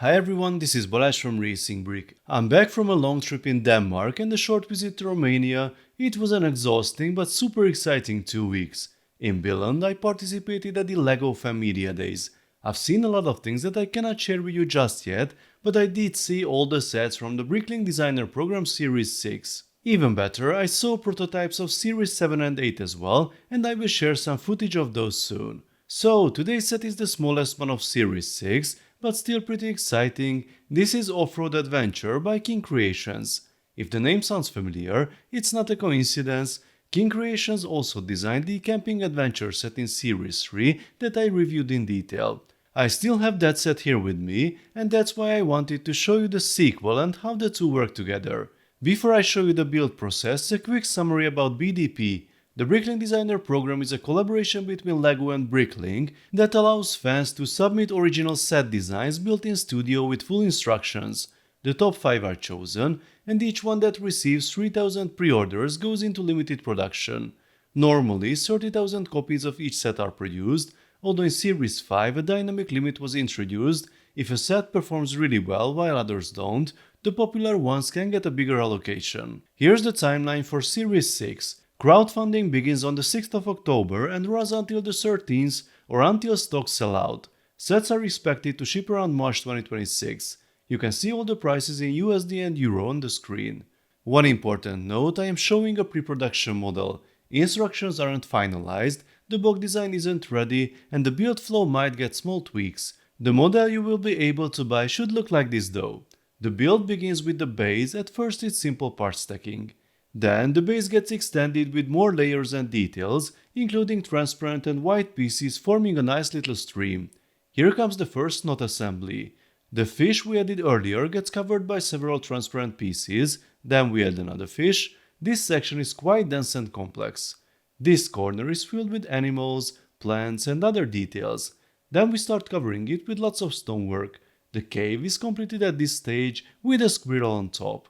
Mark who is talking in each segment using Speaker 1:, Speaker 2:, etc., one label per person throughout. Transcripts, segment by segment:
Speaker 1: Hi everyone, this is Balázs from RacingBrick. I'm back from a long trip in Denmark and a short visit to Romania. It was an exhausting but super exciting 2 weeks. In Billund, I participated at the LEGO Fan Media Days. I've seen a lot of things that I cannot share with you just yet, but I did see all the sets from the Bricklink Designer Program Series 6. Even better, I saw prototypes of Series 7 and 8 as well, and I will share some footage of those soon. So, today's set is the smallest one of Series 6, but still pretty exciting. This is Off-Road Adventure by KingCreations. If the name sounds familiar, it's not a coincidence. KingCreations also designed the camping adventure set in Series 3 that I reviewed in detail. I still have that set here with me, and that's why I wanted to show you the sequel and how the two work together. Before I show you the build process, a quick summary about BDP. The Bricklink Designer Program is a collaboration between LEGO and Bricklink that allows fans to submit original set designs built in studio with full instructions. The top 5 are chosen, and each one that receives 3,000 pre-orders goes into limited production. Normally, 30,000 copies of each set are produced, although in Series 5 a dynamic limit was introduced. If a set performs really well while others don't, the popular ones can get a bigger allocation. Here's the timeline for Series 6. Crowdfunding begins on the 6th of October and runs until the 13th or until stocks sell out. Sets are expected to ship around March 2026. You can see all the prices in USD and Euro on the screen. One important note, I am showing a pre-production model. Instructions aren't finalized, the box design isn't ready, and the build flow might get small tweaks. The model you will be able to buy should look like this though. The build begins with the base. At first it's simple part stacking. Then the base gets extended with more layers and details, including transparent and white pieces forming a nice little stream. Here comes the first knot assembly. The fish we added earlier gets covered by several transparent pieces, then we add another fish. This section is quite dense and complex. This corner is filled with animals, plants and other details. Then we start covering it with lots of stonework. The cave is completed at this stage with a squirrel on top.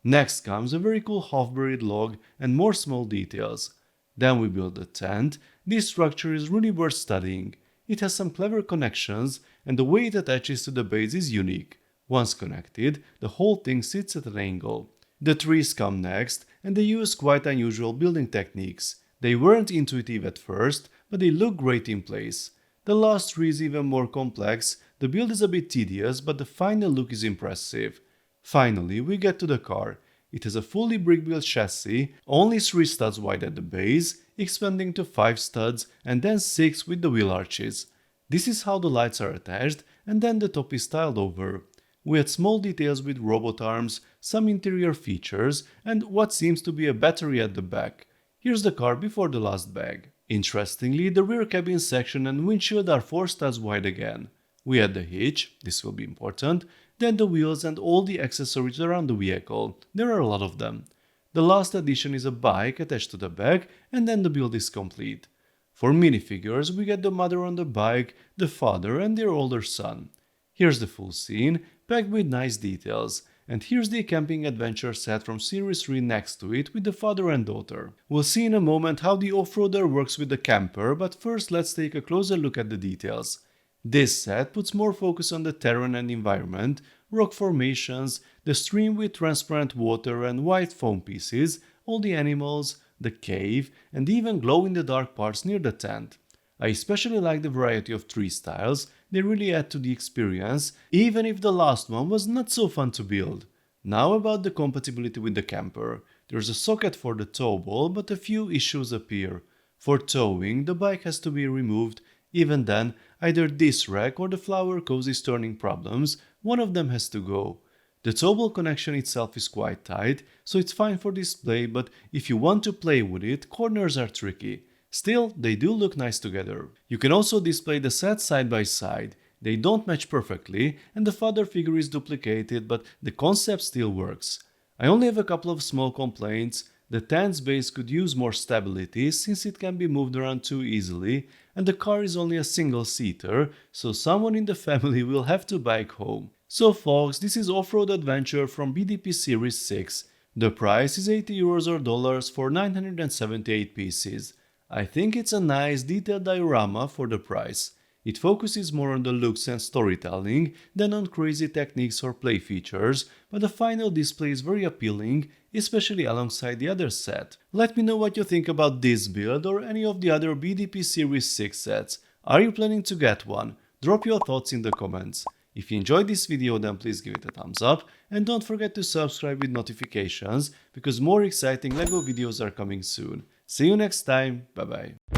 Speaker 1: Next comes a very cool half-buried log and more small details. Then we build a tent. This structure is really worth studying. It has some clever connections and the way it attaches to the base is unique. Once connected, the whole thing sits at an angle. The trees come next and they use quite unusual building techniques. They weren't intuitive at first, but they look great in place. The last tree is even more complex. The build is a bit tedious, but the final look is impressive. Finally, we get to the car. It has a fully brick-built chassis, only 3 studs wide at the base, expanding to 5 studs and then 6 with the wheel arches. This is how the lights are attached, and then the top is tiled over. We had small details with robot arms, some interior features, and what seems to be a battery at the back. Here's the car before the last bag. Interestingly, the rear cabin section and windshield are 4 studs wide again. We add the hitch, this will be important, then the wheels and all the accessories around the vehicle. There are a lot of them. The last addition is a bike attached to the back and then the build is complete. For minifigures we get the mother on the bike, the father and their older son. Here's the full scene, packed with nice details. And here's the camping adventure set from Series 3 next to it with the father and daughter. We'll see in a moment how the off-roader works with the camper, but first let's take a closer look at the details. This set puts more focus on the terrain and environment, rock formations, the stream with transparent water and white foam pieces, all the animals, the cave, and even glow-in-the-dark parts near the tent. I especially like the variety of tree styles, they really add to the experience, even if the last one was not so fun to build. Now about the compatibility with the camper. There's a socket for the tow ball, but a few issues appear. For towing, the bike has to be removed. Even then, either this rack or the flower causes turning problems, one of them has to go. The tow ball connection itself is quite tight, so it's fine for display, but if you want to play with it, corners are tricky. Still, they do look nice together. You can also display the sets side by side. They don't match perfectly, and the father figure is duplicated, but the concept still works. I only have a couple of small complaints. The tent's base could use more stability since it can be moved around too easily, and the car is only a single-seater, so someone in the family will have to bike home. So folks, this is Off-Road Adventure from BDP Series 6. The price is €80 or dollars for 978 pieces. I think it's a nice detailed diorama for the price. It focuses more on the looks and storytelling than on crazy techniques or play features, but the final display is very appealing, especially alongside the other set. Let me know what you think about this build or any of the other BDP Series 6 sets. Are you planning to get one? Drop your thoughts in the comments. If you enjoyed this video, then please give it a thumbs up and don't forget to subscribe with notifications because more exciting LEGO videos are coming soon. See you next time, bye bye.